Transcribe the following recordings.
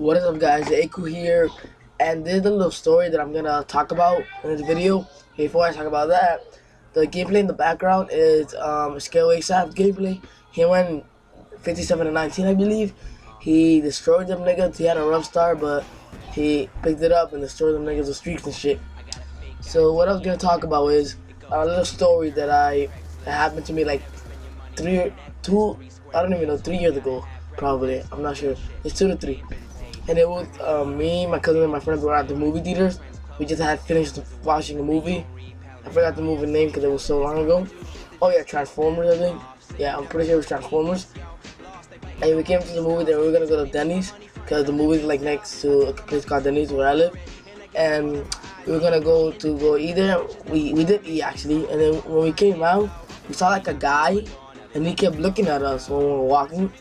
What is up, guys? Aku here, and this is the little story that I'm gonna talk about in this video. Before I talk about that, the gameplay in the background is Scariest Experience gameplay. He went 57 and 19, I believe. He destroyed them niggas. He had a rough start, but he picked it up and destroyed them niggas with streaks and shit. So what I was gonna talk about is a little story that happened to me like 3 years ago, probably. I'm not sure. It's 2 to 3. And it was me, my cousin, and my friends were at the movie theaters. We just had finished watching a movie. I forgot the movie name because it was so long ago. Oh yeah, Transformers, I think. Yeah, I'm pretty sure it was Transformers. And we came to the movie that we were gonna go to Denny's because the movie's like next to a place called Denny's where I live. And we were gonna go eat there. We did eat actually. And then when we came out, we saw like a guy, and he kept looking at us when we were walking.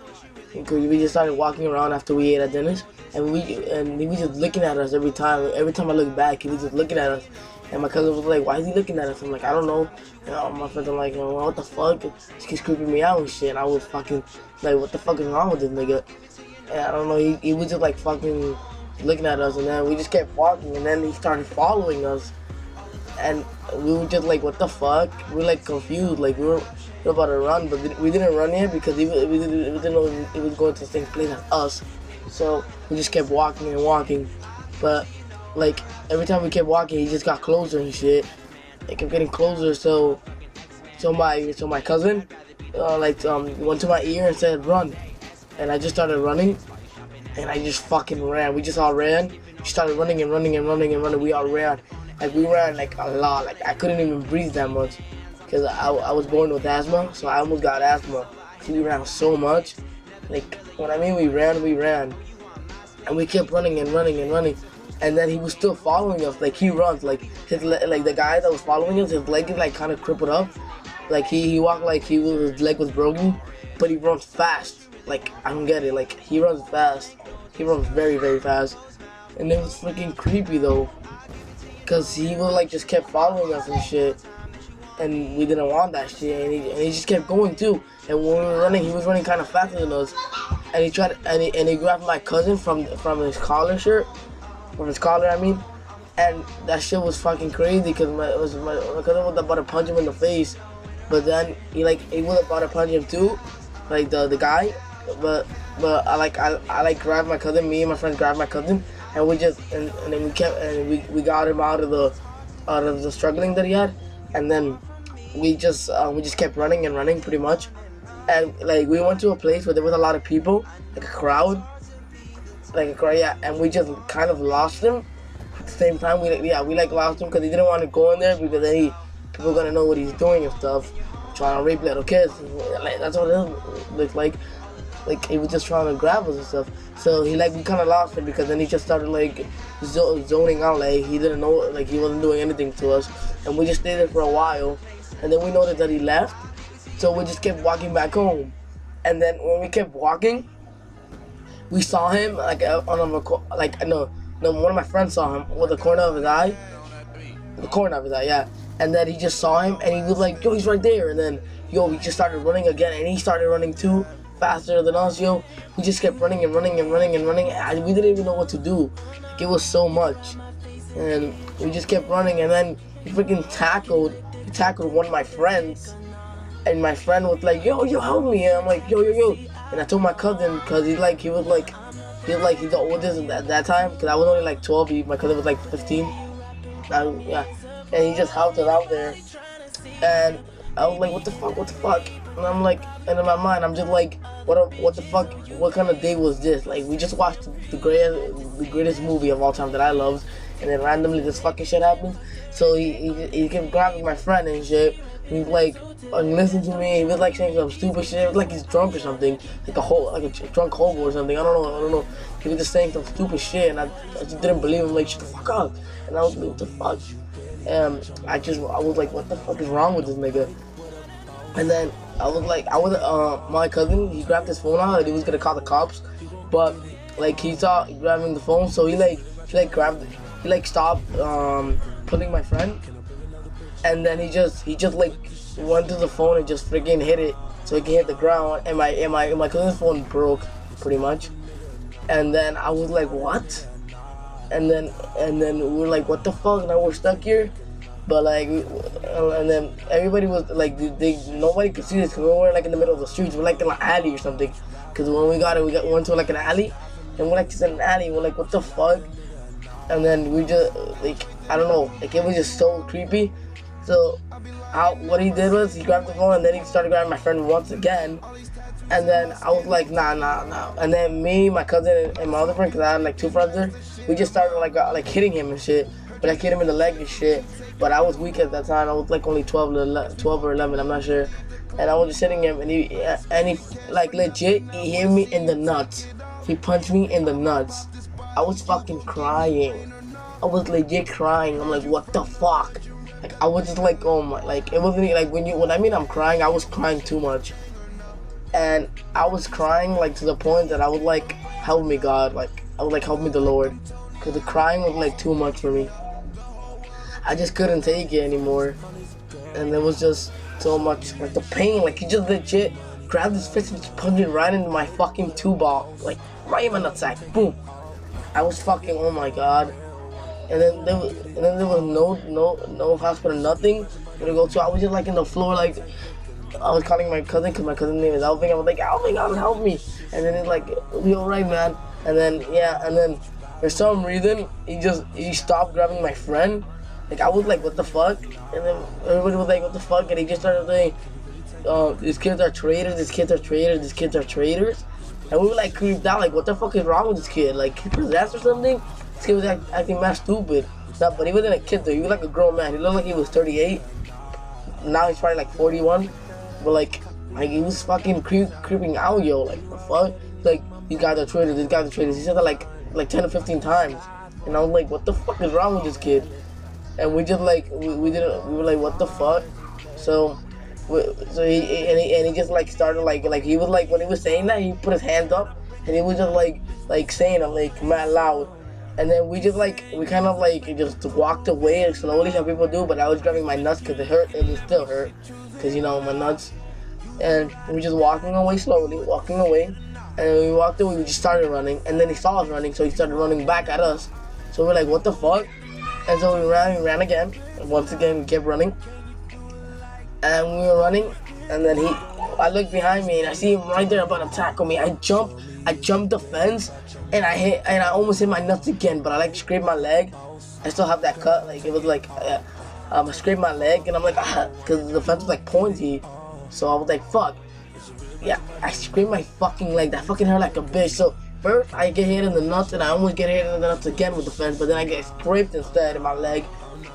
Because we just started walking around after we ate at Denny's. And he was just looking at us every time. Every time I looked back, he was just looking at us. And my cousin was like, "Why is he looking at us?" I'm like, "I don't know." And all my friends are like, "Oh, what the fuck?" He keeps creeping me out and shit. And I was fucking like, "What the fuck is wrong with this nigga?" And I don't know. He was just like fucking looking at us. And then we just kept walking. And then he started following us. And we were just like, "What the fuck?" We were like confused. Like we were about to run, but we didn't run yet because we didn't know it was going to the same place as us. So we just kept walking and walking, but like every time we kept walking, he just got closer and shit. It kept getting closer. So my cousin went to my ear and said, "Run," and I just started running, and I just fucking ran. We just all ran. We started running and running and running and running. We all ran. Like we ran like a lot. Like I couldn't even breathe that much because I was born with asthma, so I almost got asthma. We ran so much. Like when I mean we ran, and we kept running and running and running, and then he was still following us. Like he runs, like like the guy that was following us, his leg is like kind of crippled up. Like he walked like his leg was broken, but he runs fast. Like I don't get it. Like he runs fast. He runs very very fast, and it was freaking creepy though, cause he was like just kept following us and shit. And we didn't want that shit, and he just kept going too. And when we were running, he was running kind of faster than us. And he tried, and he grabbed my cousin from his collar shirt, from his collar, I mean. And that shit was fucking crazy because my cousin was about to punch him in the face, but then he was about to punch him too, like the guy. But I grabbed my cousin. Me and my friend grabbed my cousin, and we just and then we got him out of the struggling that he had. And then we just kept running and running pretty much, and like we went to a place where there was a lot of people, like a crowd, yeah, and we just kind of lost him. At the same time, we lost him because he didn't want to go in there because then people gonna know what he's doing and stuff, trying to rape little kids. Like that's what it looked like. Like he was just trying to grab us and stuff. So we kind of lost him because then he just started like zoning out. Like he didn't know, like he wasn't doing anything to us, and we just stayed there for a while. And then we noticed that he left, so we just kept walking back home. And then when we kept walking, we saw him one of my friends saw him with the corner of his eye, yeah. And then he just saw him, and he was like, "Yo, he's right there." And then we just started running again, and he started running too, faster than us, yo. We just kept running and running and running and running, and we didn't even know what to do. Like it was so much, and we just kept running. And then he freaking tackled one of my friends, and my friend was like, "Yo, help me!" And I'm like, "Yo." And I told my cousin because he was the oldest at that time because I was only like 12. My cousin was like 15. Yeah, and he just helped us out there, and I was like, what the fuck? And I'm like, and in my mind, I'm just like, what the fuck? What kind of day was this? Like, we just watched the greatest movie of all time that I loved, and then randomly this fucking shit happened. So he kept grabbing my friend and shit. He was like, listen to me. He was like saying some stupid shit. It was like he's drunk or something, like a drunk hobo or something. I don't know. He was just saying some stupid shit, and I just didn't believe him. Like, shut the fuck up. And I was like, what the fuck? I was like, what the fuck is wrong with this nigga? And then my cousin, he grabbed his phone out and he was gonna call the cops, but like he saw grabbing the phone, so he stopped pulling my friend, and then he just like went to the phone and just freaking hit it so he can hit the ground, and my cousin's phone broke pretty much. And then I was like, what? And then we were like, what the fuck? Now we're stuck here. But like, and then everybody was like, nobody could see this because we were like in the middle of the streets. We're like in an alley or something. Because when we went to like an alley, and we're like just in an alley. We're like, what the fuck? And then we just like, I don't know, like it was just so creepy. So what he did was he grabbed the phone and then he started grabbing my friend once again. And then I was like, nah. And then me, my cousin, and my other friend, because I had like two friends there, we just started like hitting him and shit. But I hit him in the leg and shit. But I was weak at that time. I was like only 12 or 11, I'm not sure. And I was just hitting him, and he like legit, he hit me in the nuts. He punched me in the nuts. I was fucking crying. I was legit crying. I'm like, what the fuck? Like I was just like, oh my, like it wasn't like when I mean I'm crying, I was crying too much. And I was crying like to the point that I was like, help me God, like I was like, help me the Lord, because the crying was like too much for me. I just couldn't take it anymore, and there was just so much like the pain. Like he just legit grabbed his fist and just punched it right into my fucking two ball, like right in my nutsack. Boom! I was fucking, oh my God. And then there was no hospital, nothing to go to. I was just like in the floor, like I was calling my cousin because my cousin's name is Alvin. I was like, Alvin, help me. And then it's like, we alright, man. And then and then for some reason he stopped grabbing my friend. Like I was like, what the fuck? And then everybody was like, what the fuck? And he just started saying, these kids are traitors, these kids are traitors, these kids are traitors. And we were like creeped out, like what the fuck is wrong with this kid? Like he possessed or something? This kid was acting mad stupid. No, but he wasn't a kid though, he was like a grown man. He looked like he was 38. Now he's probably like 41. But like he was fucking creeping out, yo. Like the fuck? Like these guys are traitors, these guys are traitors. He said that like 10 or 15 times. And I was like, what the fuck is wrong with this kid? And we just like we were like, what the fuck? So he just like started like he was like, when he was saying that, he put his hands up and he was just like saying it like mad loud. And then we kind of like just walked away slowly, how people do. But I was grabbing my nuts because it hurt, and it still hurt because, you know, my nuts. And we just walking away slowly, and we walked away. We just started running, and then he saw us running, so he started running back at us. So we're like, what the fuck? And so we ran again. And once again, we kept running. And we were running, and then I looked behind me, and I see him right there about to tackle me. I jumped the fence, and I almost hit my nuts again, but I like scraped my leg. I still have that cut. Like it was like, I scraped my leg, and I'm like, because the fence was like pointy. So I was like, fuck. Yeah, I scraped my fucking leg. That fucking hurt like a bitch. So first, I get hit in the nuts, and I almost get hit in the nuts again with the fence, but then I get scraped instead in my leg.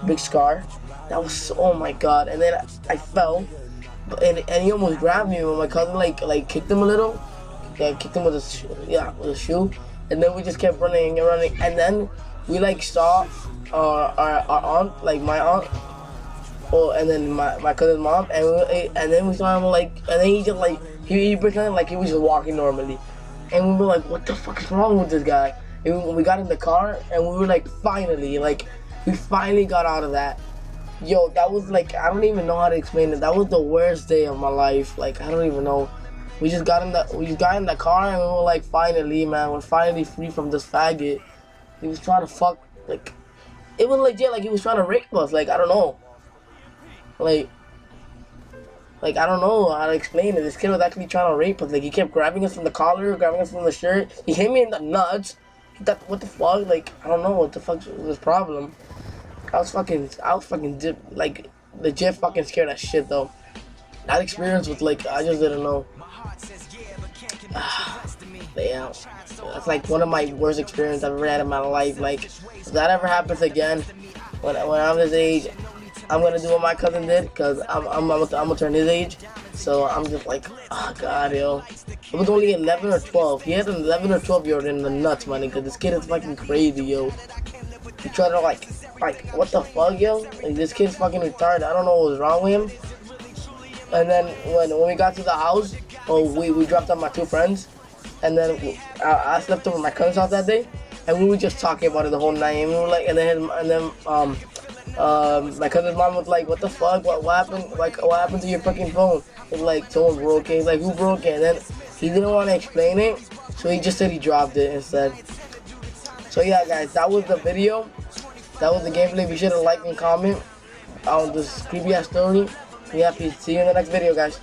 Big scar. That was, oh my God. And then I fell, and he almost grabbed me when my cousin like kicked him a little. Yeah, kicked him with a shoe. And then we just kept running and running. And then we like saw our aunt, like my aunt, and then my cousin's mom, and then we saw him like, and then he just like, he pretended like he was just walking normally. And we were like, what the fuck is wrong with this guy? And we got in the car, and we were like, we finally got out of that. Yo, that was like, I don't even know how to explain it. That was the worst day of my life. Like, I don't even know. We just got in the car, and we were like, finally, man, we're finally free from this faggot. He was trying to fuck, like, it was legit, like he was trying to rape us. Like, I don't know. Like I don't know how to explain it. This kid was actually trying to rape us. Like, he kept grabbing us from the collar, grabbing us from the shirt. He hit me in the nuts. What the fuck? Like, I don't know what the fuck was his problem. I was fucking like legit fucking scared as shit though. That experience was like, I just didn't know. Yeah, that's like one of my worst experiences I've ever had in my life. Like, if that ever happens again, when I'm this age, I'm gonna do what my cousin did, cause I'm gonna turn his age. So I'm just like, oh God, yo. It was only 11 or 12. He had an 11 or 12-year-old in the nuts, man. Cause this kid is fucking crazy, yo. He tried to like, what the fuck, yo? Like, this kid's fucking retarded. I don't know what was wrong with him. And then when we got to the house, we dropped off my two friends, and then I slept over my cousin's house that day, and we were just talking about it the whole night. And we were like, and then my cousin's mom was like, what the fuck? What happened? Like, what happened to your fucking phone? It's like, someone broke it. He's like, who broke it? And then he didn't want to explain it. So he just said he dropped it instead. So yeah, guys, that was the video. That was the gameplay. Be sure to like and comment on this creepy ass story. We happy to see you in the next video, guys.